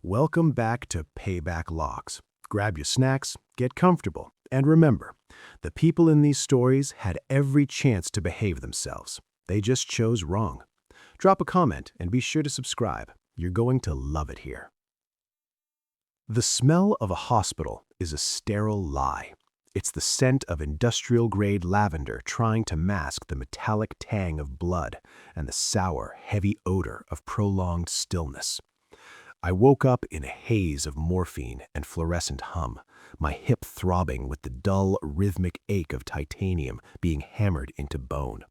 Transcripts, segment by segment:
Welcome back to Payback Logs. Grab your snacks, get comfortable, and remember, the people in these stories had every chance to behave themselves. They just chose wrong. Drop a comment and be sure to subscribe. You're going to love it here. The smell of a hospital is a sterile lie. It's the scent of industrial-grade lavender trying to mask the metallic tang of blood and the sour, heavy odor of prolonged stillness. I woke up in a haze of morphine and fluorescent hum, my hip throbbing with the dull, rhythmic ache of titanium being hammered into bone.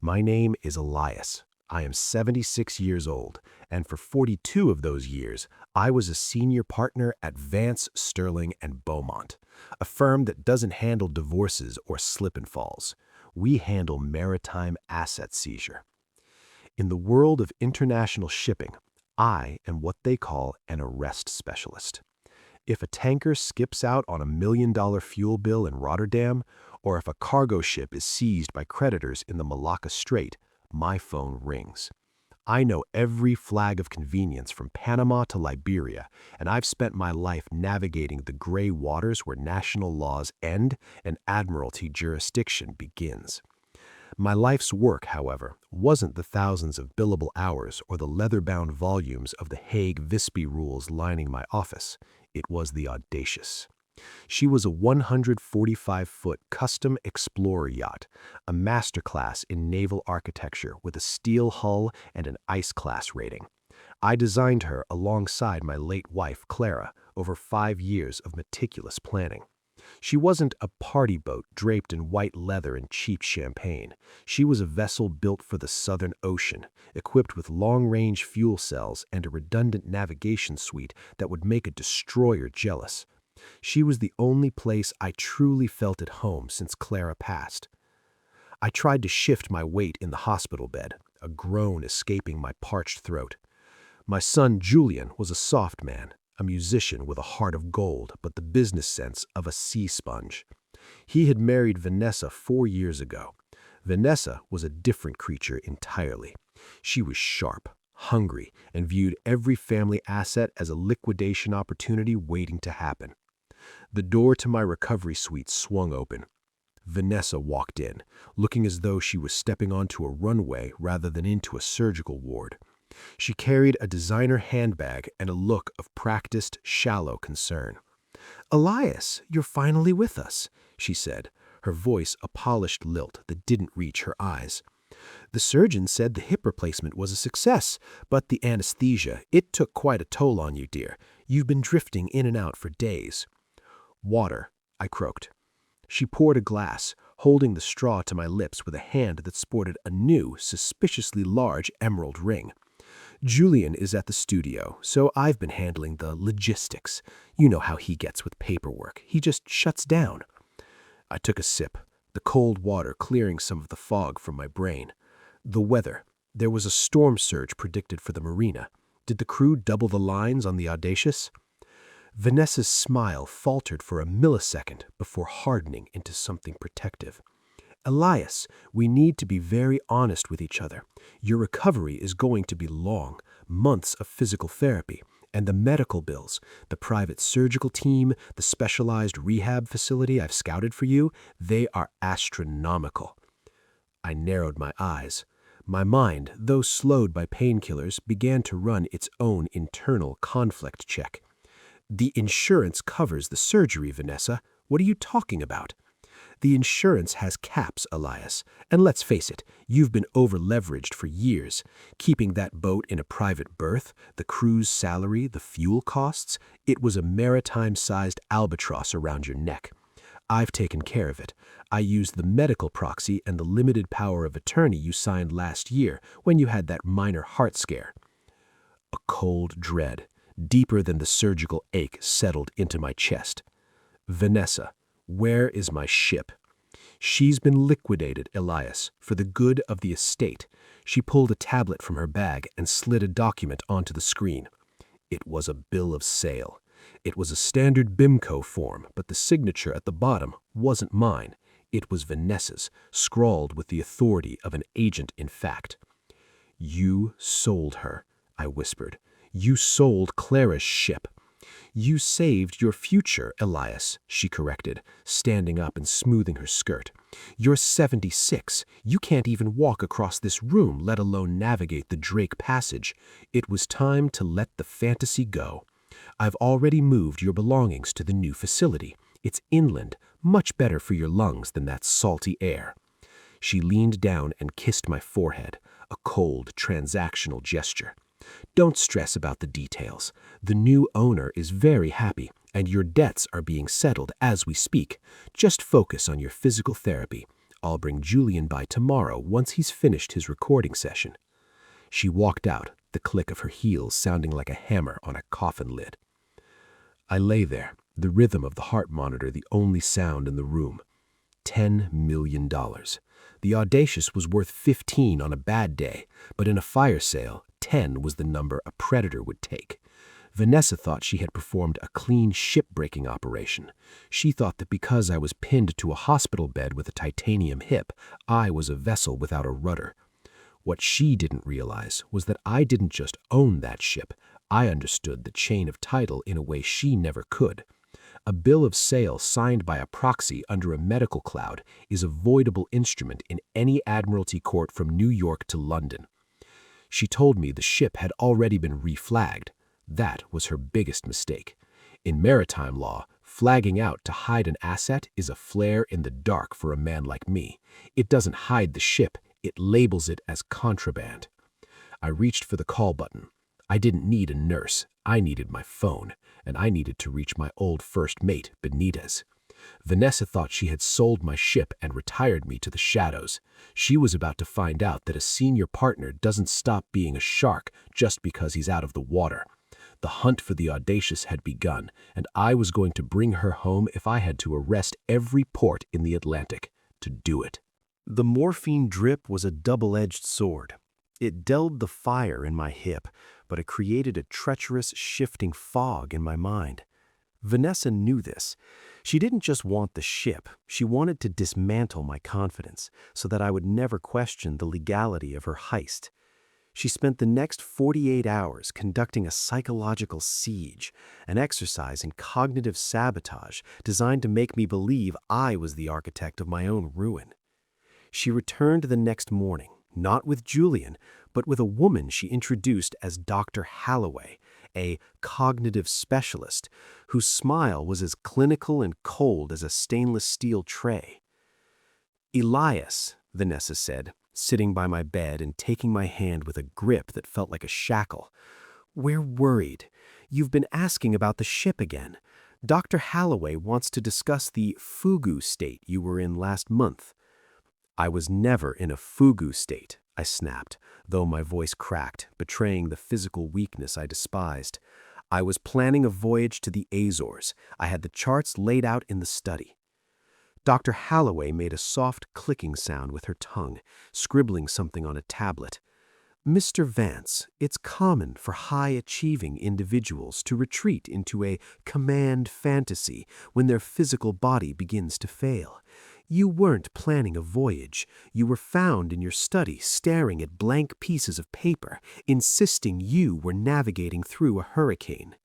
My name is Elias. I am 76 years old, and for 42 of those years, I was a senior partner at Vance, Sterling & Beaumont, a firm that doesn't handle divorces or slip and falls. We handle maritime asset seizure. In the world of international shipping, I am what they call an arrest specialist. If a tanker skips out on $1 million fuel bill in Rotterdam, or if a cargo ship is seized by creditors in the Malacca Strait, my phone rings. I know every flag of convenience from Panama to Liberia, and I've spent my life navigating the gray waters where national laws end and Admiralty jurisdiction begins. My life's work, however, wasn't the thousands of billable hours or the leather-bound volumes of the Hague Visby rules lining my office. It was the Audacious. She was a 145-foot custom explorer yacht, a masterclass in naval architecture with a steel hull and an ice-class rating. I designed her alongside my late wife, Clara, over 5 years of meticulous planning. She wasn't a party boat draped in white leather and cheap champagne. She was a vessel built for the Southern Ocean, equipped with long-range fuel cells and a redundant navigation suite that would make a destroyer jealous. She was the only place I truly felt at home since Clara passed. I tried to shift my weight in the hospital bed, a groan escaping my parched throat. My son Julian was a soft man, a musician with a heart of gold but the business sense of a sea sponge. He had married Vanessa 4 years ago. Vanessa was a different creature entirely. She was sharp, hungry, and viewed every family asset as a liquidation opportunity waiting to happen. The door to my recovery suite swung open. Vanessa walked in, looking as though she was stepping onto a runway rather than into a surgical ward. She carried a designer handbag and a look of practiced, shallow concern. "Elias, you're finally with us," she said, her voice a polished lilt that didn't reach her eyes. "The surgeon said the hip replacement was a success, but the anesthesia, it took quite a toll on you, dear. You've been drifting in and out for days." "Water," I croaked. She poured a glass, holding the straw to my lips with a hand that sported a new, suspiciously large emerald ring. "Julian is at the studio, so I've been handling the logistics. You know how he gets with paperwork. He just shuts down." I took a sip, the cold water clearing some of the fog from my brain. The weather. There was a storm surge predicted for the marina. Did the crew double the lines on the Audacious? Vanessa's smile faltered for a millisecond before hardening into something protective. "Elias, we need to be very honest with each other. Your recovery is going to be long, months of physical therapy, and the medical bills, the private surgical team, the specialized rehab facility I've scouted for you, they are astronomical." I narrowed my eyes. My mind, though slowed by painkillers, began to run its own internal conflict check. "The insurance covers the surgery, Vanessa. What are you talking about?" "The insurance has caps, Elias, and let's face it, you've been over-leveraged for years. Keeping that boat in a private berth, the crew's salary, the fuel costs, it was a maritime-sized albatross around your neck. I've taken care of it. I used the medical proxy and the limited power of attorney you signed last year when you had that minor heart scare." A cold dread, deeper than the surgical ache, settled into my chest. "Vanessa, where is my ship?" "She's been liquidated, Elias, for the good of the estate." She pulled a tablet from her bag and slid a document onto the screen. It was a bill of sale. It was a standard BIMCO form, but the signature at the bottom wasn't mine. It was Vanessa's, scrawled with the authority of an agent in fact. "You sold her," I whispered. You sold Clara's ship. You saved your future, Elias, she corrected, standing up and smoothing her skirt. You're 76. You can't even walk across this room, let alone navigate the Drake Passage. It was time to let the fantasy go. I've already moved your belongings to the new facility. It's inland, much better for your lungs than that salty air. She leaned down and kissed my forehead, a cold, transactional gesture. Don't stress about the details. The new owner is very happy, and your debts are being settled as we speak. Just focus on your physical therapy. I'll bring Julian by tomorrow once he's finished his recording session. She walked out, the click of her heels sounding like a hammer on a coffin lid. I lay there, the rhythm of the heart monitor the only sound in the room. $10 million. The Audacious was worth 15 on a bad day, but in a fire sale, 10 was the number a predator would take. Vanessa thought she had performed a clean ship-breaking operation. She thought that because I was pinned to a hospital bed with a titanium hip, I was a vessel without a rudder. What she didn't realize was that I didn't just own that ship, I understood the chain of title in a way she never could. A bill of sale signed by a proxy under a medical cloud is a voidable instrument in any Admiralty court from New York to London. She told me the ship had already been reflagged. That was her biggest mistake. In maritime law, flagging out to hide an asset is a flare in the dark for a man like me. It doesn't hide the ship, it labels it as contraband. I reached for the call button. I didn't need a nurse. I needed my phone, and I needed to reach my old first mate, Benitez. Vanessa thought she had sold my ship and retired me to the shadows. She was about to find out that a senior partner doesn't stop being a shark just because he's out of the water. The hunt for the Audacious had begun, and I was going to bring her home if I had to arrest every port in the Atlantic to do it. The morphine drip was a double-edged sword. It dulled the fire in my hip, but it created a treacherous, shifting fog in my mind. Vanessa knew this. She didn't just want the ship, she wanted to dismantle my confidence so that I would never question the legality of her heist. She spent the next 48 hours conducting a psychological siege, an exercise in cognitive sabotage designed to make me believe I was the architect of my own ruin. She returned the next morning, not with Julian, but with a woman she introduced as Dr. Holloway, a cognitive specialist whose smile was as clinical and cold as a stainless steel tray. "Elias," Vanessa said, sitting by my bed and taking my hand with a grip that felt like a shackle. "We're worried. You've been asking about the ship again. Dr. Holloway wants to discuss the fugu state you were in last month." "I was never in a fugu state," I snapped, though my voice cracked, betraying the physical weakness I despised. "I was planning a voyage to the Azores. I had the charts laid out in the study." Dr. Holloway made a soft clicking sound with her tongue, scribbling something on a tablet. "Mr. Vance, it's common for high-achieving individuals to retreat into a command fantasy when their physical body begins to fail. You weren't planning a voyage. You were found in your study staring at blank pieces of paper, insisting you were navigating through a hurricane."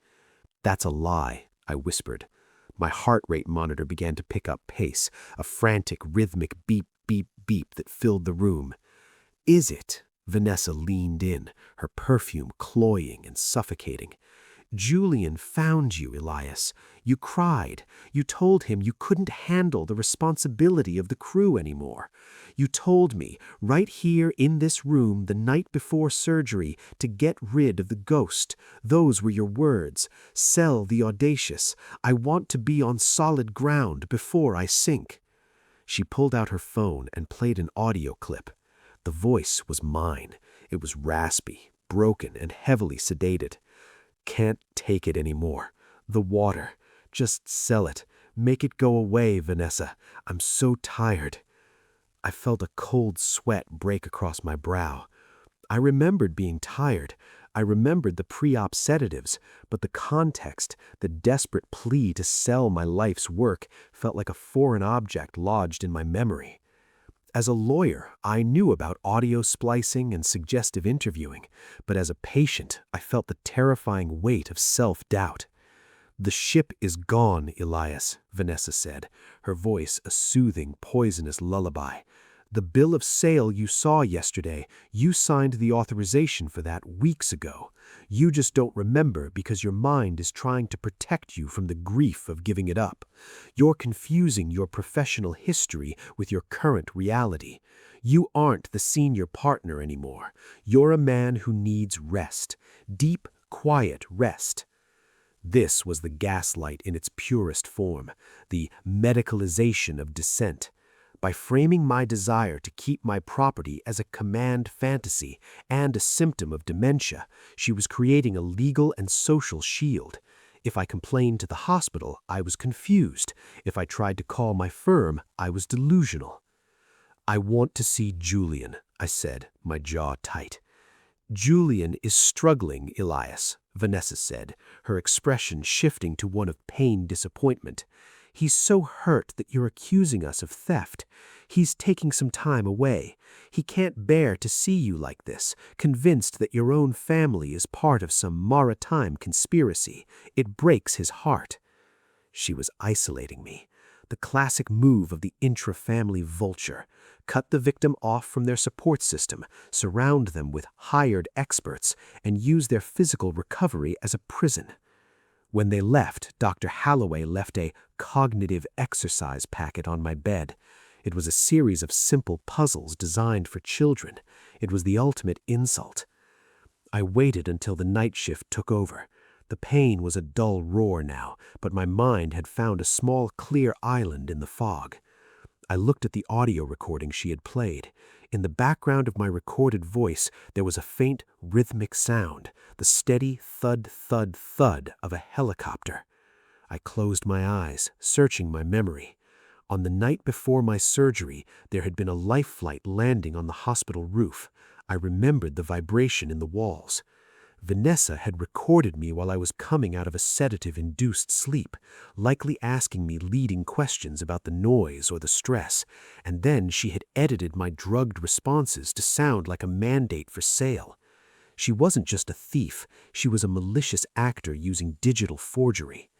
"That's a lie," I whispered. My heart rate monitor began to pick up pace, a frantic, rhythmic beep, beep, beep that filled the room. "Is it?" Vanessa leaned in, her perfume cloying and suffocating. "Julian found you, Elias. You cried. You told him you couldn't handle the responsibility of the crew anymore. You told me, right here in this room the night before surgery, to get rid of the ghost. Those were your words. Sell the Audacious. I want to be on solid ground before I sink." She pulled out her phone and played an audio clip. The voice was mine. It was raspy, broken, and heavily sedated. "Can't take it anymore. The water. Just sell it. Make it go away, Vanessa. I'm so tired." I felt a cold sweat break across my brow. I remembered being tired. I remembered the pre-op sedatives, but the context, the desperate plea to sell my life's work, felt like a foreign object lodged in my memory. As a lawyer, I knew about audio splicing and suggestive interviewing, but as a patient, I felt the terrifying weight of self-doubt. "The ship is gone, Elias," Vanessa said, her voice a soothing, poisonous lullaby. "The bill of sale you saw yesterday, you signed the authorization for that weeks ago. You just don't remember because your mind is trying to protect you from the grief of giving it up. You're confusing your professional history with your current reality. You aren't the senior partner anymore. You're a man who needs rest. Deep, quiet rest." This was the gaslight in its purest form, the medicalization of dissent. By framing my desire to keep my property as a command fantasy and a symptom of dementia, she was creating a legal and social shield. If I complained to the hospital, I was confused. If I tried to call my firm, I was delusional. "I want to see Julian," I said, my jaw tight. "Julian is struggling, Elias," Vanessa said, her expression shifting to one of pained disappointment. "He's so hurt that you're accusing us of theft. He's taking some time away. He can't bear to see you like this, convinced that your own family is part of some maritime conspiracy. It breaks his heart." She was isolating me. The classic move of the intra-family vulture. Cut the victim off from their support system, surround them with hired experts, and use their physical recovery as a prison. When they left, Dr. Holloway left a cognitive exercise packet on my bed. It was a series of simple puzzles designed for children. It was the ultimate insult. I waited until the night shift took over. The pain was a dull roar now, but my mind had found a small clear island in the fog. I looked at the audio recording she had played. In the background of my recorded voice, there was a faint, rhythmic sound, the steady thud, thud, thud of a helicopter. I closed my eyes, searching my memory. On the night before my surgery, there had been a life flight landing on the hospital roof. I remembered the vibration in the walls. Vanessa had recorded me while I was coming out of a sedative-induced sleep, likely asking me leading questions about the noise or the stress, and then she had edited my drugged responses to sound like a mandate for sale. She wasn't just a thief, she was a malicious actor using digital forgery.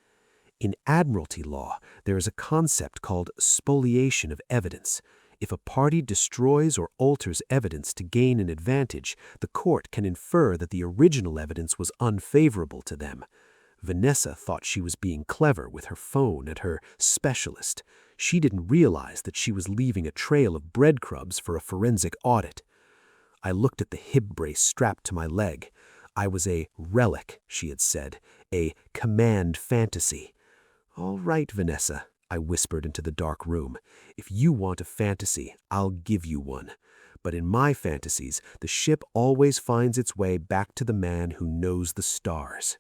In Admiralty Law, there is a concept called spoliation of evidence. If a party destroys or alters evidence to gain an advantage, the court can infer that the original evidence was unfavorable to them. Vanessa thought she was being clever with her phone and her specialist. She didn't realize that she was leaving a trail of breadcrumbs for a forensic audit. I looked at the hip brace strapped to my leg. I was a relic, she had said, a command fantasy. "All right, Vanessa," I whispered into the dark room. "If you want a fantasy, I'll give you one. But in my fantasies, the ship always finds its way back to the man who knows the stars."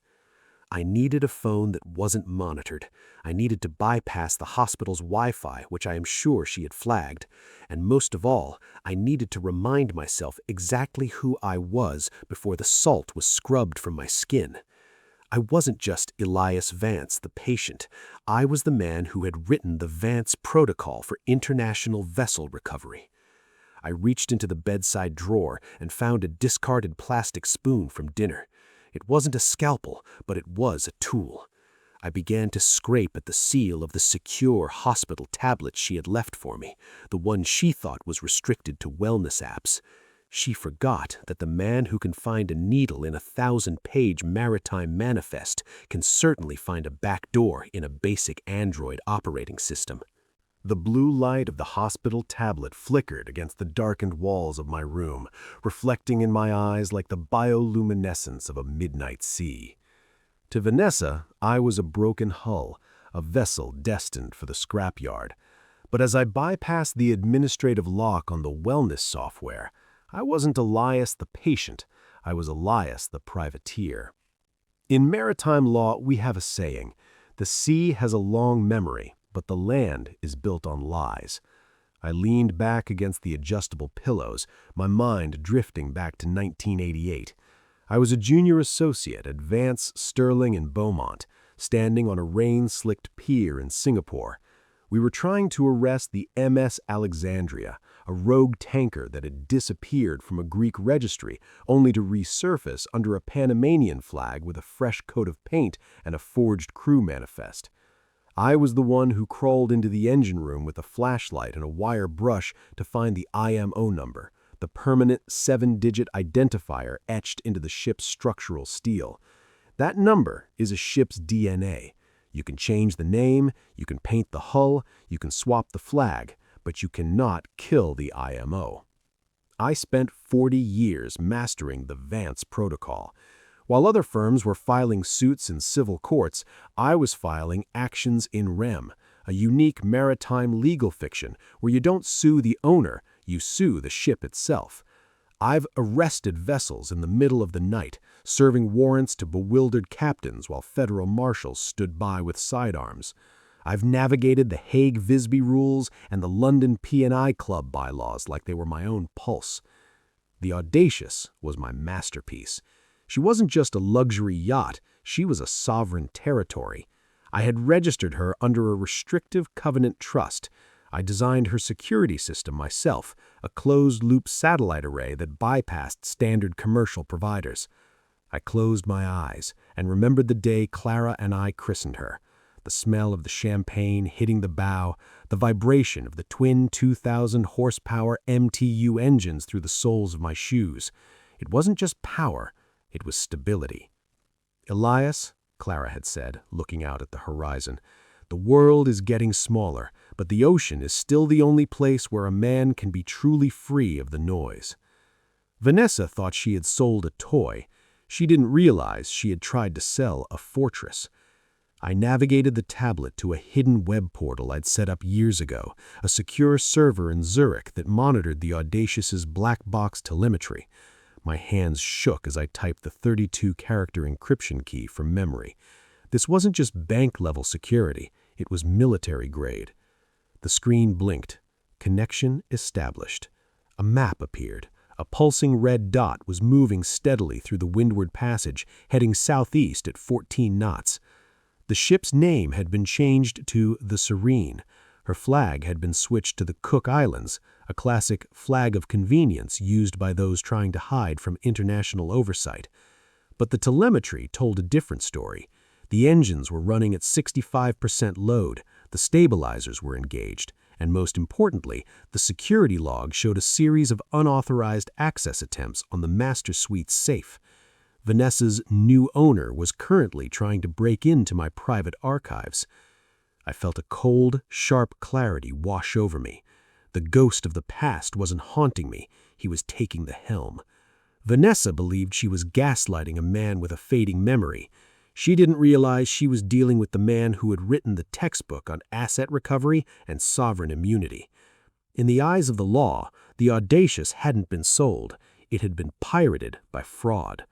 I needed a phone that wasn't monitored. I needed to bypass the hospital's Wi-Fi, which I am sure she had flagged. And most of all, I needed to remind myself exactly who I was before the salt was scrubbed from my skin. I wasn't just Elias Vance, the patient. I was the man who had written the Vance Protocol for international vessel recovery. I reached into the bedside drawer and found a discarded plastic spoon from dinner. It wasn't a scalpel, but it was a tool. I began to scrape at the seal of the secure hospital tablet she had left for me, the one she thought was restricted to wellness apps. She forgot that the man who can find a needle in a 1,000-page maritime manifest can certainly find a back door in a basic Android operating system. The blue light of the hospital tablet flickered against the darkened walls of my room, reflecting in my eyes like the bioluminescence of a midnight sea. To Vanessa, I was a broken hull, a vessel destined for the scrapyard. But as I bypassed the administrative lock on the wellness software, I wasn't Elias the patient, I was Elias the privateer. In maritime law, we have a saying, "The sea has a long memory, but the land is built on lies." I leaned back against the adjustable pillows, my mind drifting back to 1988. I was a junior associate at Vance, Sterling, and Beaumont, standing on a rain-slicked pier in Singapore. We were trying to arrest the MS Alexandria, a rogue tanker that had disappeared from a Greek registry only to resurface under a Panamanian flag with a fresh coat of paint and a forged crew manifest. I was the one who crawled into the engine room with a flashlight and a wire brush to find the IMO number, the permanent 7-digit identifier etched into the ship's structural steel. That number is a ship's DNA. You can change the name, you can paint the hull, you can swap the flag, but you cannot kill the IMO. I spent 40 years mastering the Vance Protocol. While other firms were filing suits in civil courts, I was filing actions in rem, a unique maritime legal fiction where you don't sue the owner, you sue the ship itself. I've arrested vessels in the middle of the night, serving warrants to bewildered captains while Federal Marshals stood by with sidearms. I've navigated the Hague Visby rules and the London P&I Club bylaws like they were my own pulse. The Audacious was my masterpiece. She wasn't just a luxury yacht, she was a sovereign territory. I had registered her under a restrictive covenant trust. I designed her security system myself, a closed-loop satellite array that bypassed standard commercial providers. I closed my eyes and remembered the day Clara and I christened her. The smell of the champagne hitting the bow, the vibration of the twin 2,000-horsepower MTU engines through the soles of my shoes. It wasn't just power, it was stability. "Elias," Clara had said, looking out at the horizon, "the world is getting smaller, but the ocean is still the only place where a man can be truly free of the noise." Vanessa thought she had sold a toy. She didn't realize she had tried to sell a fortress. I navigated the tablet to a hidden web portal I'd set up years ago, a secure server in Zurich that monitored the Audacious's black box telemetry. My hands shook as I typed the 32-character encryption key from memory. This wasn't just bank-level security, it was military-grade. The screen blinked. Connection established. A map appeared. A pulsing red dot was moving steadily through the windward passage, heading southeast at 14 knots. The ship's name had been changed to the Serene. Her flag had been switched to the Cook Islands, a classic flag of convenience used by those trying to hide from international oversight. But the telemetry told a different story. The engines were running at 65% load, the stabilizers were engaged, and most importantly, the security log showed a series of unauthorized access attempts on the master suite safe. Vanessa's new owner was currently trying to break into my private archives. I felt a cold, sharp clarity wash over me. The ghost of the past wasn't haunting me, he was taking the helm. Vanessa believed she was gaslighting a man with a fading memory. She didn't realize she was dealing with the man who had written the textbook on asset recovery and sovereign immunity. In the eyes of the law, the Audacious hadn't been sold, it had been pirated by fraud.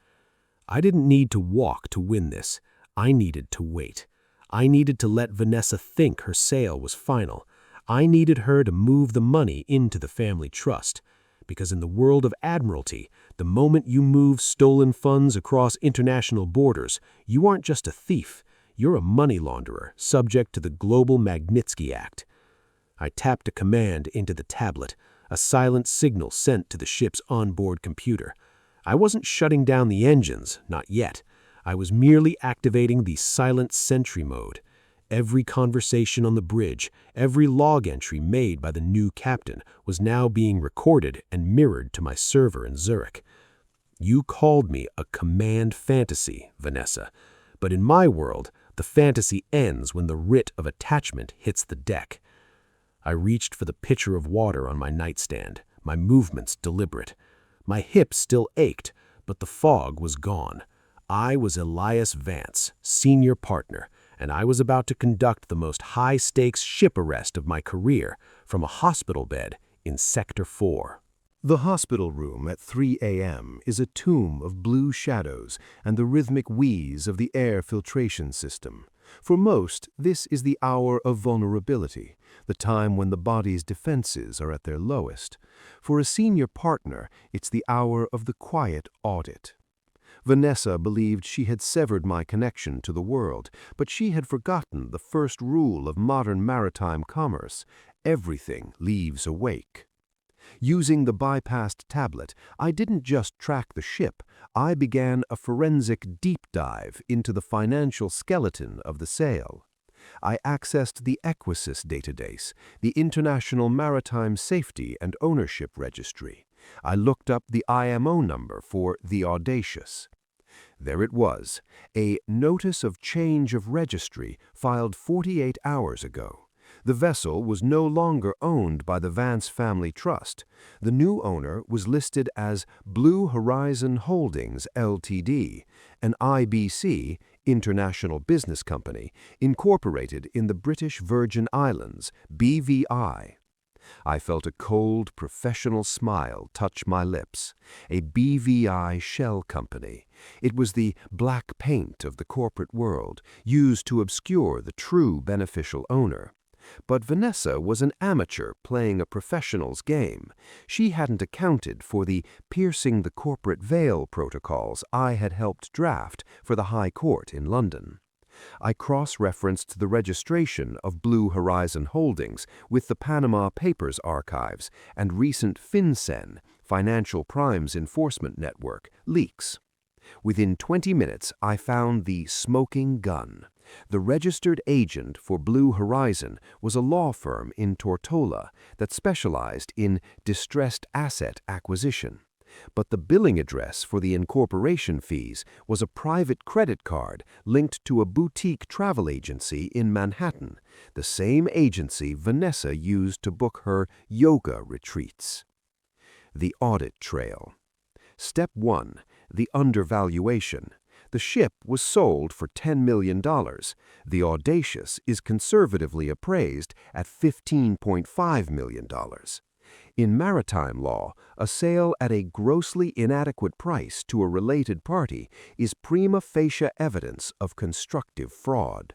I didn't need to walk to win this. I needed to wait. I needed to let Vanessa think her sale was final. I needed her to move the money into the family trust. Because in the world of Admiralty, the moment you move stolen funds across international borders, you aren't just a thief, you're a money launderer subject to the Global Magnitsky Act. I tapped a command into the tablet, a silent signal sent to the ship's onboard computer. I wasn't shutting down the engines, not yet. I was merely activating the silent sentry mode. Every conversation on the bridge, every log entry made by the new captain was now being recorded and mirrored to my server in Zurich. You called me a command fantasy, Vanessa, but in my world, the fantasy ends when the writ of attachment hits the deck. I reached for the pitcher of water on my nightstand, my movements deliberate. My hips still ached, but the fog was gone. I was Elias Vance, senior partner, and I was about to conduct the most high-stakes ship arrest of my career from a hospital bed in Sector 4. The hospital room at 3 a.m. is a tomb of blue shadows and the rhythmic wheeze of the air filtration system. For most, this is the hour of vulnerability, the time when the body's defenses are at their lowest. For a senior partner, it's the hour of the quiet audit. Vanessa believed she had severed my connection to the world, but she had forgotten the first rule of modern maritime commerce: everything leaves a wake. Using the bypassed tablet, I didn't just track the ship, I began a forensic deep dive into the financial skeleton of the sale. I accessed the Equisys database, the International Maritime Safety and Ownership Registry. I looked up the IMO number for the Audacious. There it was, a notice of change of registry filed 48 hours ago. The vessel was no longer owned by the Vance Family Trust. The new owner was listed as Blue Horizon Holdings Ltd., an IBC, International Business Company, incorporated in the British Virgin Islands, BVI. I felt a cold, professional smile touch my lips. A BVI shell company. It was the black paint of the corporate world, used to obscure the true beneficial owner. But Vanessa was an amateur playing a professional's game. She hadn't accounted for the piercing the corporate veil protocols I had helped draft for the High Court in London. I cross-referenced the registration of Blue Horizon Holdings with the Panama Papers archives and recent FinCEN, Financial Crimes Enforcement Network, leaks. Within 20 minutes, I found the smoking gun. The registered agent for Blue Horizon was a law firm in Tortola that specialized in distressed asset acquisition. But the billing address for the incorporation fees was a private credit card linked to a boutique travel agency in Manhattan, the same agency Vanessa used to book her yoga retreats. The audit trail. Step 1. The undervaluation. The ship was sold for $10 million. The Audacious is conservatively appraised at $15.5 million. In maritime law, a sale at a grossly inadequate price to a related party is prima facie evidence of constructive fraud.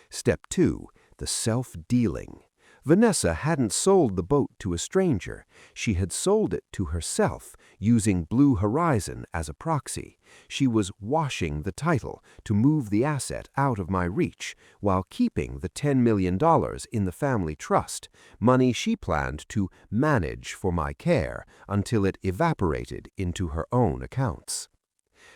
Step 2. The self-dealing. Vanessa hadn't sold the boat to a stranger. She had sold it to herself, using Blue Horizon as a proxy. She was washing the title to move the asset out of my reach, while keeping the $10 million in the family trust, money she planned to manage for my care until it evaporated into her own accounts.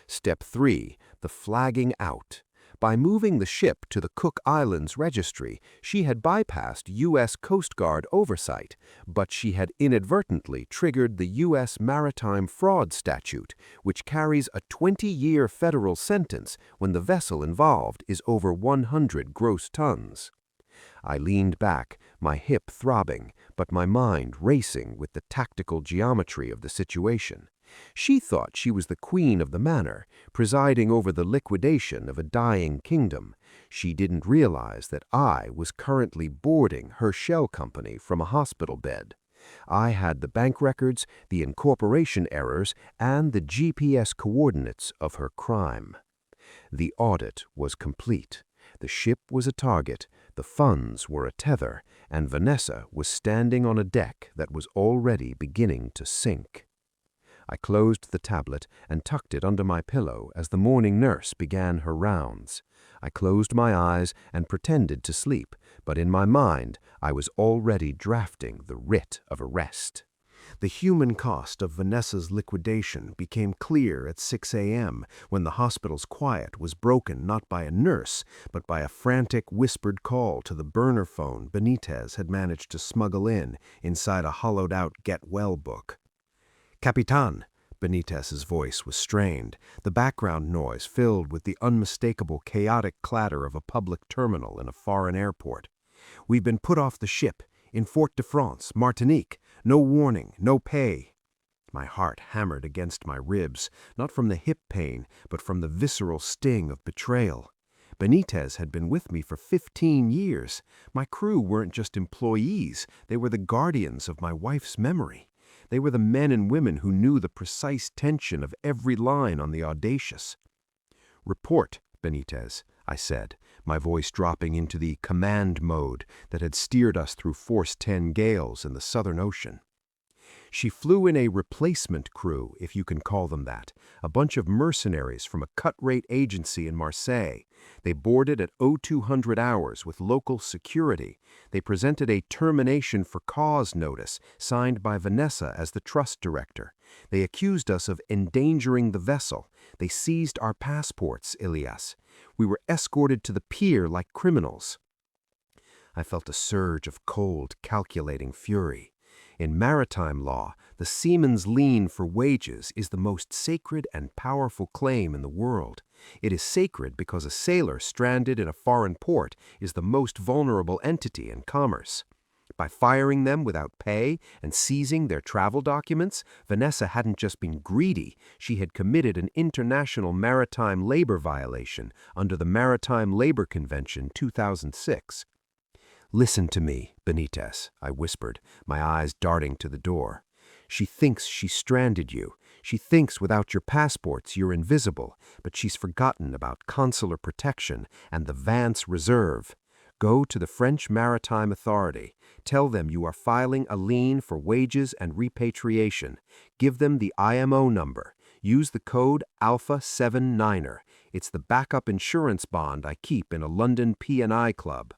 Step 3. The flagging out. By moving the ship to the Cook Islands Registry, she had bypassed U.S. Coast Guard oversight, but she had inadvertently triggered the U.S. Maritime Fraud Statute, which carries a 20-year federal sentence when the vessel involved is over 100 gross tons. I leaned back, my hip throbbing, but my mind racing with the tactical geometry of the situation. She thought she was the queen of the manor, presiding over the liquidation of a dying kingdom. She didn't realize that I was currently boarding her shell company from a hospital bed. I had the bank records, the incorporation errors, and the GPS coordinates of her crime. The audit was complete. The ship was a target, the funds were a tether, and Vanessa was standing on a deck that was already beginning to sink. I closed the tablet and tucked it under my pillow as the morning nurse began her rounds. I closed my eyes and pretended to sleep, but in my mind I was already drafting the writ of arrest. The human cost of Vanessa's liquidation became clear at 6 a.m. when the hospital's quiet was broken not by a nurse, but by a frantic whispered call to the burner phone Benitez had managed to smuggle inside a hollowed-out get-well book. "Capitan!" Benitez's voice was strained, the background noise filled with the unmistakable chaotic clatter of a public terminal in a foreign airport. "We've been put off the ship, in Fort-de-France, Martinique. No warning, no pay." My heart hammered against my ribs, not from the hip pain, but from the visceral sting of betrayal. Benitez had been with me for 15 years. My crew weren't just employees, they were the guardians of my wife's memory. They were the men and women who knew the precise tension of every line on the Audacious. "Report, Benitez," I said, my voice dropping into the command mode that had steered us through Force 10 gales in the Southern Ocean. She flew in a replacement crew, if you can call them that, a bunch of mercenaries from a cut-rate agency in Marseille. They boarded at 0200 hours with local security. They presented a termination for cause notice signed by Vanessa as the trust director. They accused us of endangering the vessel. They seized our passports, Ilias. We were escorted to the pier like criminals. I felt a surge of cold, calculating fury. In maritime law, the seaman's lien for wages is the most sacred and powerful claim in the world. It is sacred because a sailor stranded in a foreign port is the most vulnerable entity in commerce. By firing them without pay and seizing their travel documents, Vanessa hadn't just been greedy, she had committed an international maritime labor violation under the Maritime Labor Convention 2006. "Listen to me, Benitez," I whispered, my eyes darting to the door. "She thinks she stranded you. She thinks without your passports you're invisible, but she's forgotten about consular protection and the Vance Reserve. Go to the French Maritime Authority. Tell them you are filing a lien for wages and repatriation. Give them the IMO number. Use the code Alpha 79er. It's the backup insurance bond I keep in a London P&I club."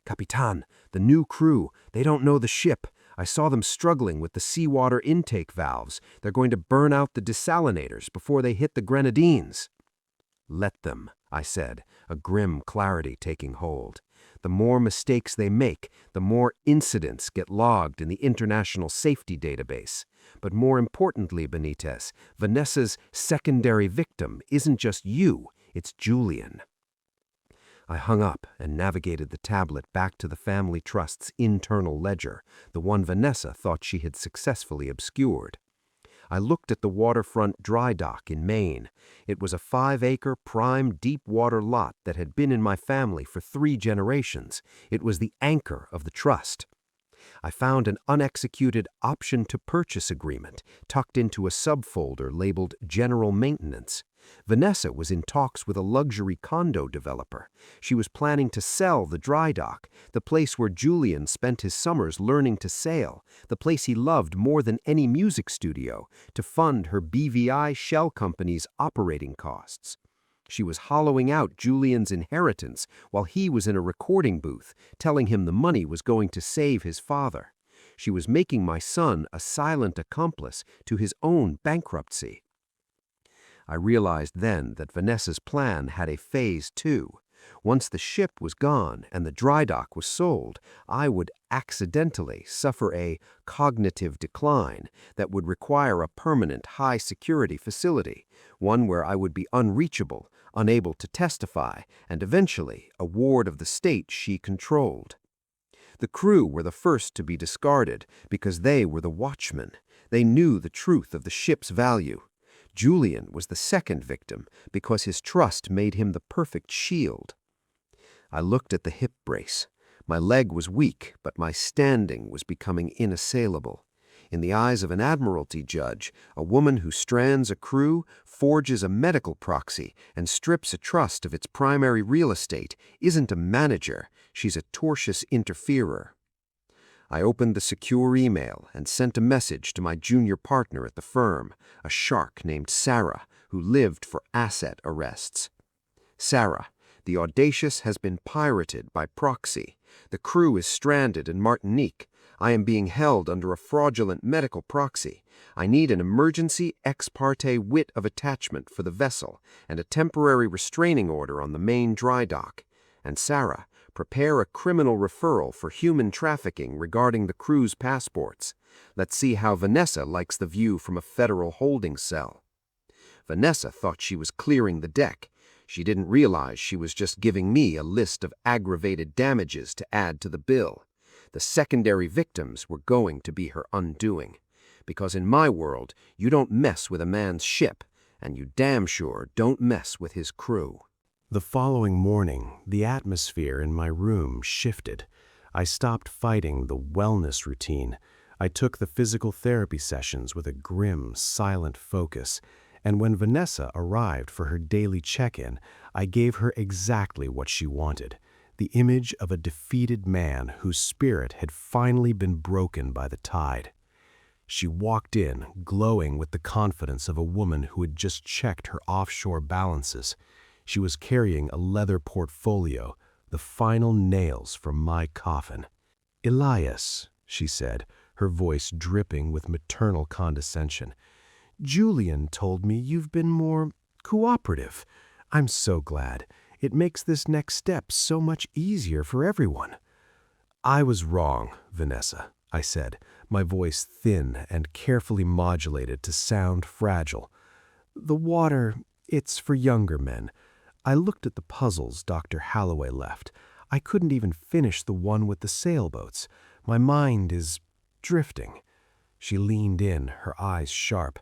"Capitan, the new crew, they don't know the ship. I saw them struggling with the seawater intake valves. They're going to burn out the desalinators before they hit the Grenadines." "Let them," I said, a grim clarity taking hold. "The more mistakes they make, the more incidents get logged in the International Safety Database. But more importantly, Benitez, Vanessa's secondary victim isn't just you, it's Julian." I hung up and navigated the tablet back to the family trust's internal ledger, the one Vanessa thought she had successfully obscured. I looked at the waterfront dry dock in Maine. It was a 5-acre prime deep-water lot that had been in my family for 3 generations. It was the anchor of the trust. I found an unexecuted option to purchase agreement tucked into a subfolder labeled General Maintenance. Vanessa was in talks with a luxury condo developer. She was planning to sell the dry dock, the place where Julian spent his summers learning to sail, the place he loved more than any music studio, to fund her BVI shell company's operating costs. She was hollowing out Julian's inheritance while he was in a recording booth, telling him the money was going to save his father. She was making my son a silent accomplice to his own bankruptcy. I realized then that Vanessa's plan had a phase 2. Once the ship was gone and the dry dock was sold, I would accidentally suffer a cognitive decline that would require a permanent high-security facility, one where I would be unreachable, unable to testify, and eventually a ward of the state she controlled. The crew were the first to be discarded because they were the watchmen. They knew the truth of the ship's value. Julian was the second victim because his trust made him the perfect shield. I looked at the hip brace. My leg was weak, but my standing was becoming inassailable. In the eyes of an Admiralty judge, a woman who strands a crew, forges a medical proxy, and strips a trust of its primary real estate isn't a manager, she's a tortious interferer. I opened the secure email and sent a message to my junior partner at the firm, a shark named Sarah, who lived for asset arrests. "Sarah, the Audacious has been pirated by proxy. The crew is stranded in Martinique. I am being held under a fraudulent medical proxy. I need an emergency ex parte writ of attachment for the vessel and a temporary restraining order on the main dry dock. And Sarah, prepare a criminal referral for human trafficking regarding the crew's passports. Let's see how Vanessa likes the view from a federal holding cell." Vanessa thought she was clearing the deck. She didn't realize she was just giving me a list of aggravated damages to add to the bill. The secondary victims were going to be her undoing. Because in my world, you don't mess with a man's ship, and you damn sure don't mess with his crew. The following morning, the atmosphere in my room shifted. I stopped fighting the wellness routine. I took the physical therapy sessions with a grim, silent focus. And when Vanessa arrived for her daily check-in, I gave her exactly what she wanted, the image of a defeated man whose spirit had finally been broken by the tide. She walked in, glowing with the confidence of a woman who had just checked her offshore balances. She was carrying a leather portfolio, the final nails from my coffin. "Elias," she said, her voice dripping with maternal condescension, "Julian told me you've been more cooperative. I'm so glad. It makes this next step so much easier for everyone." "I was wrong, Vanessa," I said, my voice thin and carefully modulated to sound fragile. "The water, it's for younger men. I looked at the puzzles Dr. Halloway left. I couldn't even finish the one with the sailboats. My mind is drifting." She leaned in, her eyes sharp.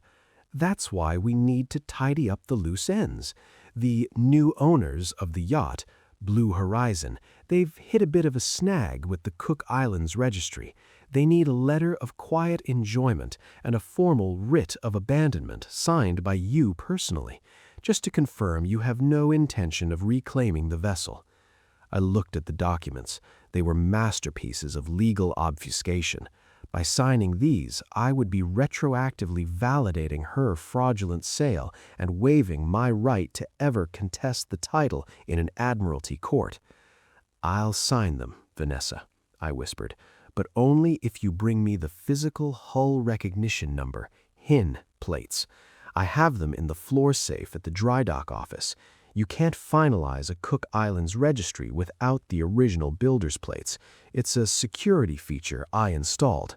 "That's why we need to tidy up the loose ends. The new owners of the yacht, Blue Horizon, they've hit a bit of a snag with the Cook Islands registry. They need a letter of quiet enjoyment and a formal writ of abandonment signed by you personally, just to confirm you have no intention of reclaiming the vessel." I looked at the documents. They were masterpieces of legal obfuscation. By signing these, I would be retroactively validating her fraudulent sale and waiving my right to ever contest the title in an Admiralty court. "I'll sign them, Vanessa," I whispered, "but only if you bring me the physical hull recognition number, HIN plates. I have them in the floor safe at the dry dock office. You can't finalize a Cook Islands registry without the original builder's plates. It's a security feature I installed."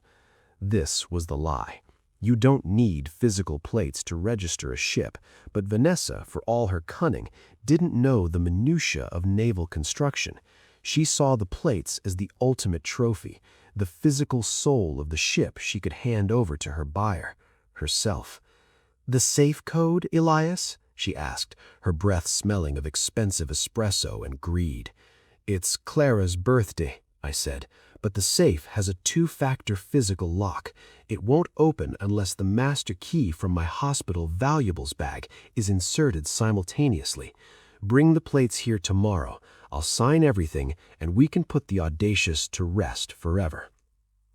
This was the lie. You don't need physical plates to register a ship, but Vanessa, for all her cunning, didn't know the minutiae of naval construction. She saw the plates as the ultimate trophy, the physical soul of the ship she could hand over to her buyer, herself. "The safe code, Elias?" she asked, her breath smelling of expensive espresso and greed. "It's Clara's birthday," I said, "but the safe has a 2-factor physical lock. It won't open unless the master key from my hospital valuables bag is inserted simultaneously. Bring the plates here tomorrow. I'll sign everything, and we can put the Audacious to rest forever."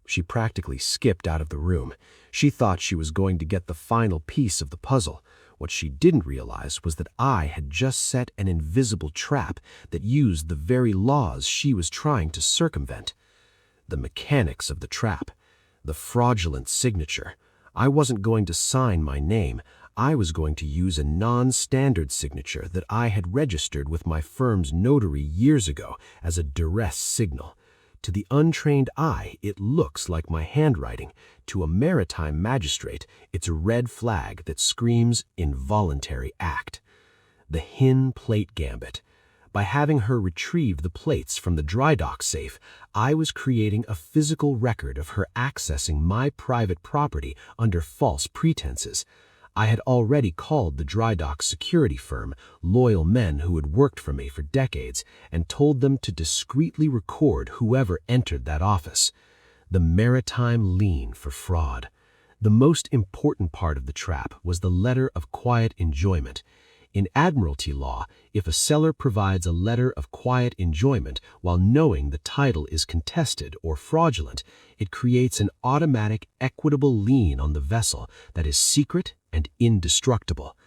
She practically skipped out of the room. She thought she was going to get the final piece of the puzzle. What she didn't realize was that I had just set an invisible trap that used the very laws she was trying to circumvent. The mechanics of the trap. The fraudulent signature. I wasn't going to sign my name. I was going to use a non-standard signature that I had registered with my firm's notary years ago as a duress signal. To the untrained eye, it looks like my handwriting. To a maritime magistrate, it's a red flag that screams involuntary act. The HIN plate gambit. By having her retrieve the plates from the dry dock safe, I was creating a physical record of her accessing my private property under false pretenses. I had already called the dry dock security firm, loyal men who had worked for me for decades, and told them to discreetly record whoever entered that office. The maritime lien for fraud. The most important part of the trap was the letter of quiet enjoyment. In Admiralty Law, if a seller provides a letter of quiet enjoyment while knowing the title is contested or fraudulent, it creates an automatic equitable lien on the vessel that is secret and indestructible.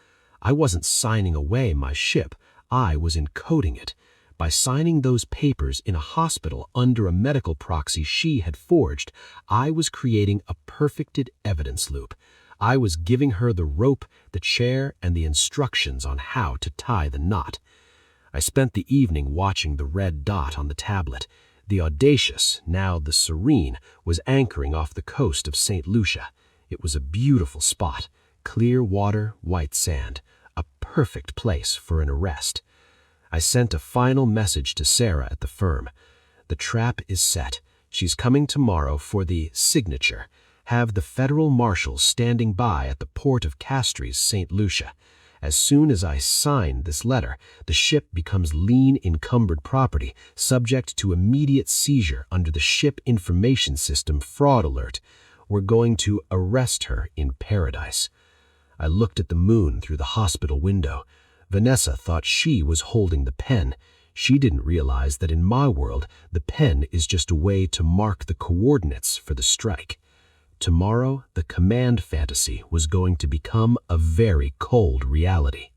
I wasn't signing away my ship, I was encoding it. By signing those papers in a hospital under a medical proxy she had forged, I was creating a perfected evidence loop. I was giving her the rope, the chair, and the instructions on how to tie the knot. I spent the evening watching the red dot on the tablet. The Audacious, now the Serene, was anchoring off the coast of St. Lucia. It was a beautiful spot. Clear water, white sand. A perfect place for an arrest. I sent a final message to Sarah at the firm. "The trap is set. She's coming tomorrow for the signature. Have the Federal Marshals standing by at the port of Castries, St. Lucia. As soon as I sign this letter, the ship becomes lien-encumbered property, subject to immediate seizure under the Ship Information System fraud alert. We're going to arrest her in paradise." I looked at the moon through the hospital window. Vanessa thought she was holding the pen. She didn't realize that in my world, the pen is just a way to mark the coordinates for the strike. Tomorrow, the command fantasy was going to become a very cold reality.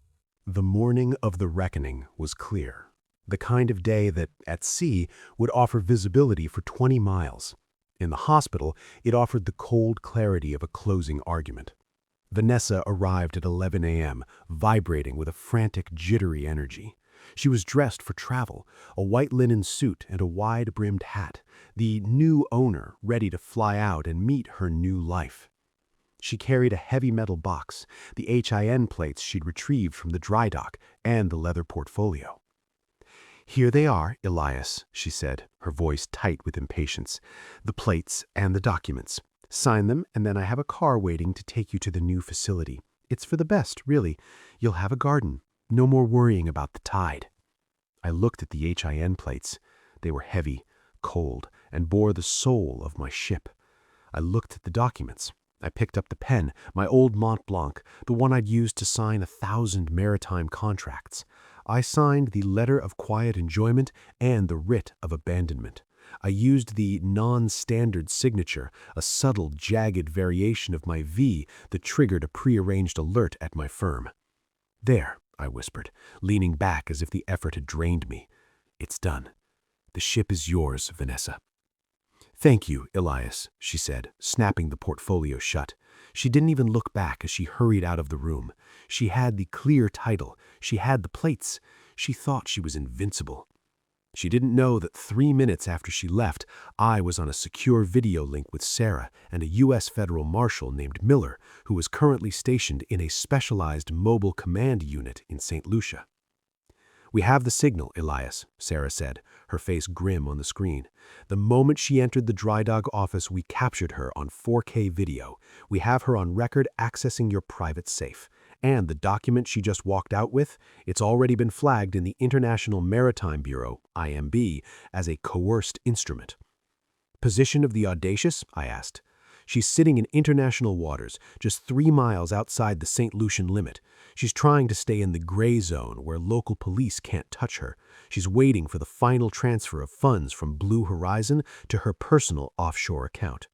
The morning of the reckoning was clear. The kind of day that, at sea, would offer visibility for 20 miles. In the hospital, it offered the cold clarity of a closing argument. Vanessa arrived at 11 a.m., vibrating with a frantic, jittery energy. She was dressed for travel, a white linen suit and a wide-brimmed hat, the new owner ready to fly out and meet her new life. She carried a heavy metal box, the HIN plates she'd retrieved from the dry dock, and the leather portfolio. "Here they are, Elias," she said, her voice tight with impatience. "The plates and the documents. Sign them, and then I have a car waiting to take you to the new facility. It's for the best, really. You'll have a garden. No more worrying about the tide." I looked at the HIN plates. They were heavy, cold, and bore the soul of my ship. I looked at the documents. I picked up the pen, my old Mont Blanc, the one I'd used to sign 1,000 maritime contracts. I signed the letter of quiet enjoyment and the writ of abandonment. I used the non-standard signature, a subtle, jagged variation of my V that triggered a prearranged alert at my firm. "There," I whispered, leaning back as if the effort had drained me. "It's done. The ship is yours, Vanessa." "Thank you, Elias," she said, snapping the portfolio shut. She didn't even look back as she hurried out of the room. She had the clear title. She had the plates. She thought she was invincible. She didn't know that 3 minutes after she left, I was on a secure video link with Sarah and a U.S. Federal Marshal named Miller, who was currently stationed in a specialized mobile command unit in St. Lucia. "We have the signal, Elias," Sarah said, her face grim on the screen. "The moment she entered the dry dock office, we captured her on 4K video. We have her on record accessing your private safe. And the document she just walked out with, it's already been flagged in the International Maritime Bureau, IMB, as a coerced instrument." "Position of the Audacious?" I asked. "She's sitting in international waters, just 3 miles outside the St. Lucian limit. She's trying to stay in the gray zone where local police can't touch her. She's waiting for the final transfer of funds from Blue Horizon to her personal offshore account."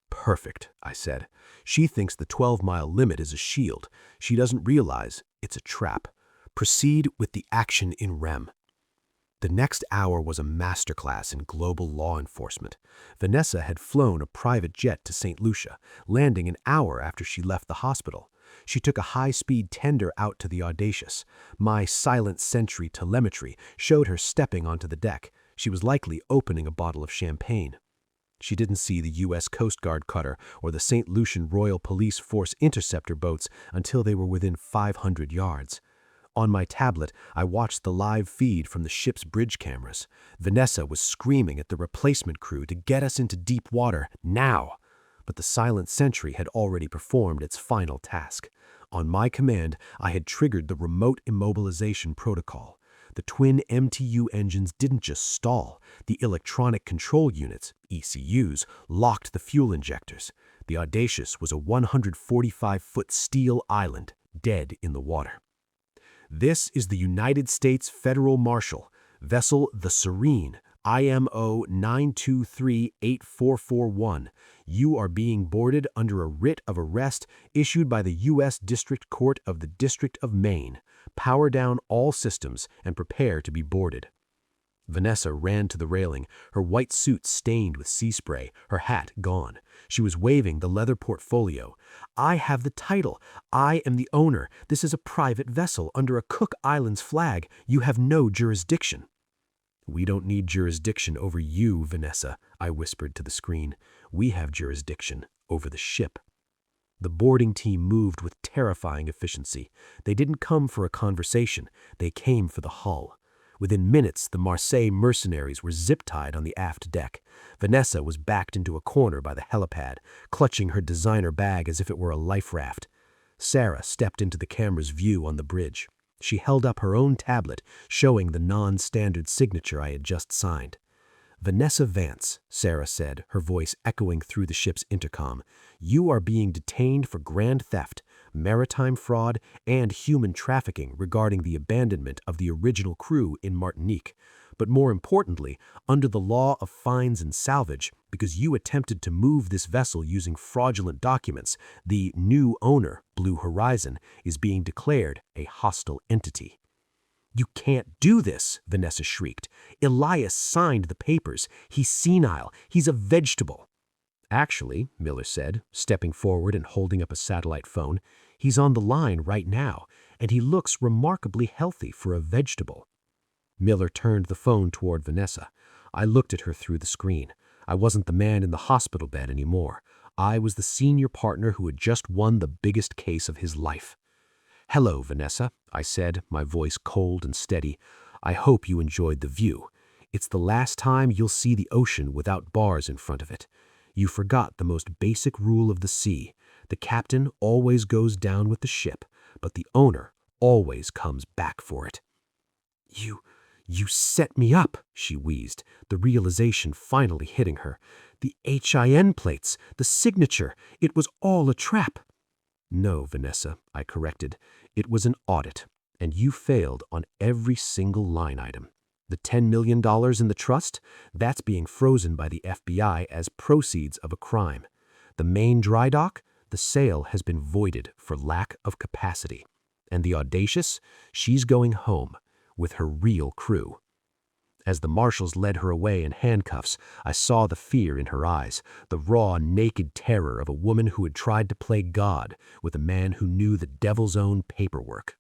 "Perfect," I said. "She thinks the 12-mile limit is a shield. She doesn't realize it's a trap. Proceed with the action in rem." The next hour was a masterclass in global law enforcement. Vanessa had flown a private jet to St. Lucia, landing an hour after she left the hospital. She took a high-speed tender out to the Audacious. My silent sentry telemetry showed her stepping onto the deck. She was likely opening a bottle of champagne. She didn't see the U.S. Coast Guard cutter or the St. Lucian Royal Police Force interceptor boats until they were within 500 yards. On my tablet, I watched the live feed from the ship's bridge cameras. Vanessa was screaming at the replacement crew to get us into deep water, now! But the silent sentry had already performed its final task. On my command, I had triggered the remote immobilization protocol. The twin MTU engines didn't just stall. The electronic control units, ECUs, locked the fuel injectors. The Audacious was a 145-foot steel island, dead in the water. "This is the United States Federal Marshal, vessel the Serene, IMO 9238441. You are being boarded under a writ of arrest issued by the U.S. District Court of the District of Maine. Power down all systems and prepare to be boarded." Vanessa ran to the railing, her white suit stained with sea spray, her hat gone. She was waving the leather portfolio. "I have the title. I am the owner. This is a private vessel under a Cook Islands flag. You have no jurisdiction." "We don't need jurisdiction over you, Vanessa," I whispered to the screen. "We have jurisdiction over the ship." The boarding team moved with terrifying efficiency. They didn't come for a conversation. They came for the hull. Within minutes, the Marseille mercenaries were zip-tied on the aft deck. Vanessa was backed into a corner by the helipad, clutching her designer bag as if it were a life raft. Sarah stepped into the camera's view on the bridge. She held up her own tablet, showing the non-standard signature I had just signed. "Vanessa Vance," Sarah said, her voice echoing through the ship's intercom, "you are being detained for grand theft, maritime fraud, and human trafficking regarding the abandonment of the original crew in Martinique. but more importantly, under the law of fines and salvage, because you attempted to move this vessel using fraudulent documents, the new owner, Blue Horizon, is being declared a hostile entity. "You can't do this," Vanessa shrieked. "Elias signed the papers. He's senile. He's a vegetable." "Actually," Miller said, stepping forward and holding up a satellite phone, "he's on the line right now, and he looks remarkably healthy for a vegetable." Miller turned the phone toward Vanessa. I looked at her through the screen. I wasn't the man in the hospital bed anymore. I was the senior partner who had just won the biggest case of his life. "Hello, Vanessa," I said, my voice cold and steady. "I hope you enjoyed the view. It's the last time you'll see the ocean without bars in front of it. You forgot the most basic rule of the sea. The captain always goes down with the ship, but the owner always comes back for it." You set me up," she wheezed, the realization finally hitting her. "The HIN plates, the signature, it was all a trap." "No, Vanessa," I corrected. "It was an audit, and you failed on every single line item. The $10 million in the trust, that's being frozen by the FBI as proceeds of a crime. The main dry dock, the sale has been voided for lack of capacity. And the Audacious, she's going home with her real crew." As the marshals led her away in handcuffs, I saw the fear in her eyes, the raw, naked terror of a woman who had tried to play God with a man who knew the devil's own paperwork.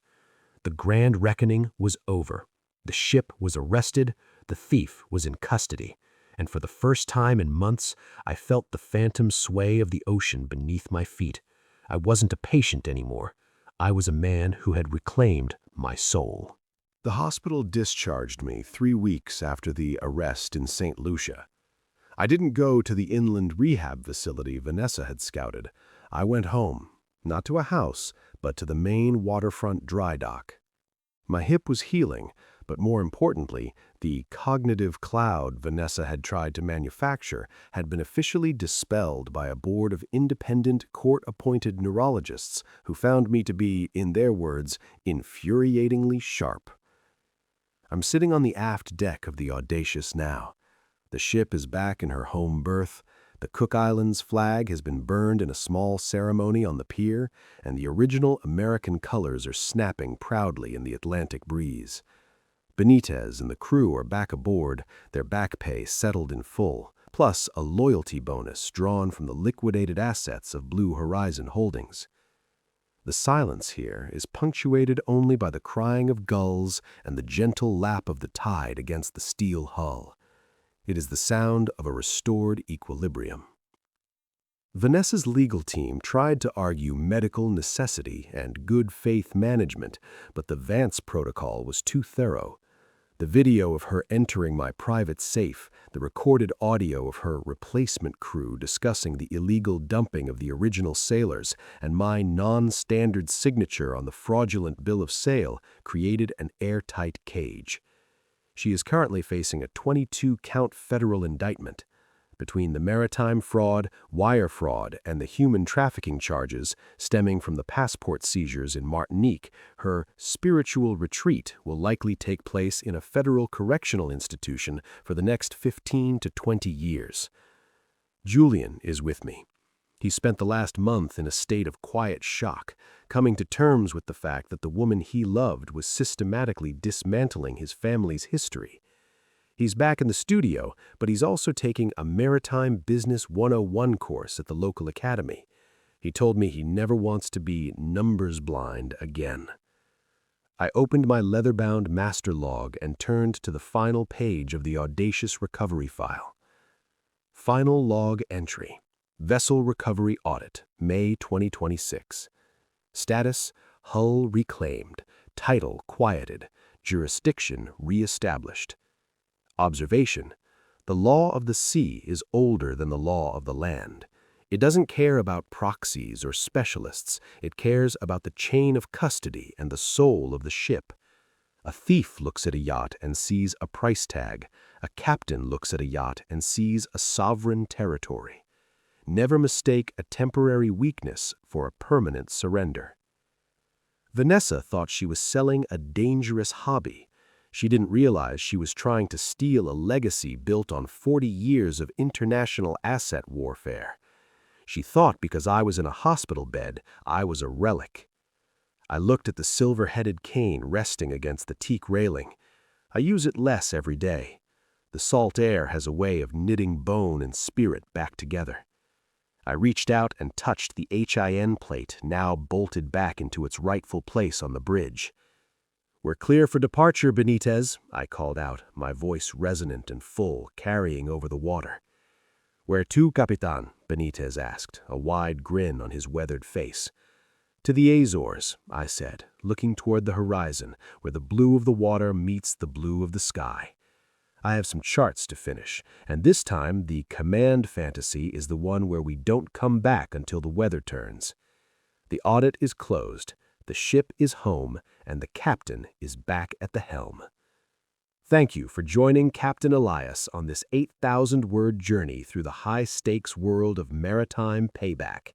The grand reckoning was over. The ship was arrested, the thief was in custody, and for the first time in months, I felt the phantom sway of the ocean beneath my feet. I wasn't a patient anymore. I was a man who had reclaimed my soul. The hospital discharged me 3 weeks after the arrest in St. Lucia. I didn't go to the inland rehab facility Vanessa had scouted. I went home, not to a house, but to the main waterfront dry dock. My hip was healing, but more importantly, the cognitive cloud Vanessa had tried to manufacture had been officially dispelled by a board of independent court-appointed neurologists who found me to be, in their words, infuriatingly sharp. I'm sitting on the aft deck of the Audacious now. The ship is back in her home berth, the Cook Islands flag has been burned in a small ceremony on the pier, and the original American colors are snapping proudly in the Atlantic breeze. Benitez and the crew are back aboard, their back pay settled in full, plus a loyalty bonus drawn from the liquidated assets of Blue Horizon Holdings. The silence here is punctuated only by the crying of gulls and the gentle lap of the tide against the steel hull. It is the sound of a restored equilibrium. Vanessa's legal team tried to argue medical necessity and good faith management, but the Vance Protocol was too thorough. The video of her entering my private safe, the recorded audio of her replacement crew discussing the illegal dumping of the original sailors, and my non-standard signature on the fraudulent bill of sale created an airtight cage. She is currently facing a 22-count federal indictment. Between the maritime fraud, wire fraud, and the human trafficking charges stemming from the passport seizures in Martinique, her spiritual retreat will likely take place in a federal correctional institution for the next 15 to 20 years. Julian is with me. He spent the last month in a state of quiet shock, coming to terms with the fact that the woman he loved was systematically dismantling his family's history. He's back in the studio, but he's also taking a Maritime Business 101 course at the local academy. He told me he never wants to be numbers blind again. I opened my leather-bound master log and turned to the final page of the Audacious recovery file. Final log entry. Vessel recovery audit, May 2026. Status, hull reclaimed. Title quieted. Jurisdiction reestablished. Observation: the law of the sea is older than the law of the land. It doesn't care about proxies or specialists. It cares about the chain of custody and the soul of the ship. A thief looks at a yacht and sees a price tag. A captain looks at a yacht and sees a sovereign territory. Never mistake a temporary weakness for a permanent surrender. Vanessa thought she was selling a dangerous hobby. She didn't realize she was trying to steal a legacy built on 40 years of international asset warfare. She thought because I was in a hospital bed, I was a relic. I looked at the silver-headed cane resting against the teak railing. I use it less every day. The salt air has a way of knitting bone and spirit back together. I reached out and touched the HIN plate, now bolted back into its rightful place on the bridge. "We're clear for departure, Benitez," I called out, my voice resonant and full, carrying over the water. "Where to, Capitan?" Benitez asked, a wide grin on his weathered face. "To the Azores," I said, looking toward the horizon, where the blue of the water meets the blue of the sky. "I have some charts to finish, and this time the command fantasy is the one where we don't come back until the weather turns. The audit is closed, the ship is home, and the captain is back at the helm." Thank you for joining Captain Elias on this 8,000-word journey through the high-stakes world of maritime payback.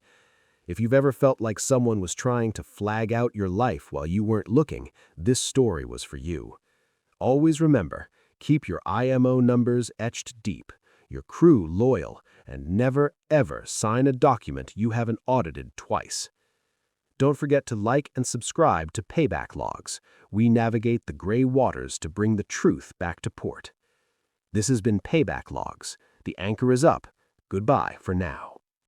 If you've ever felt like someone was trying to flag out your life while you weren't looking, this story was for you. Always remember, keep your IMO numbers etched deep, your crew loyal, and never, ever sign a document you haven't audited twice. Don't forget to like and subscribe to Payback Logs. We navigate the gray waters to bring the truth back to port. This has been Payback Logs. The anchor is up. Goodbye for now.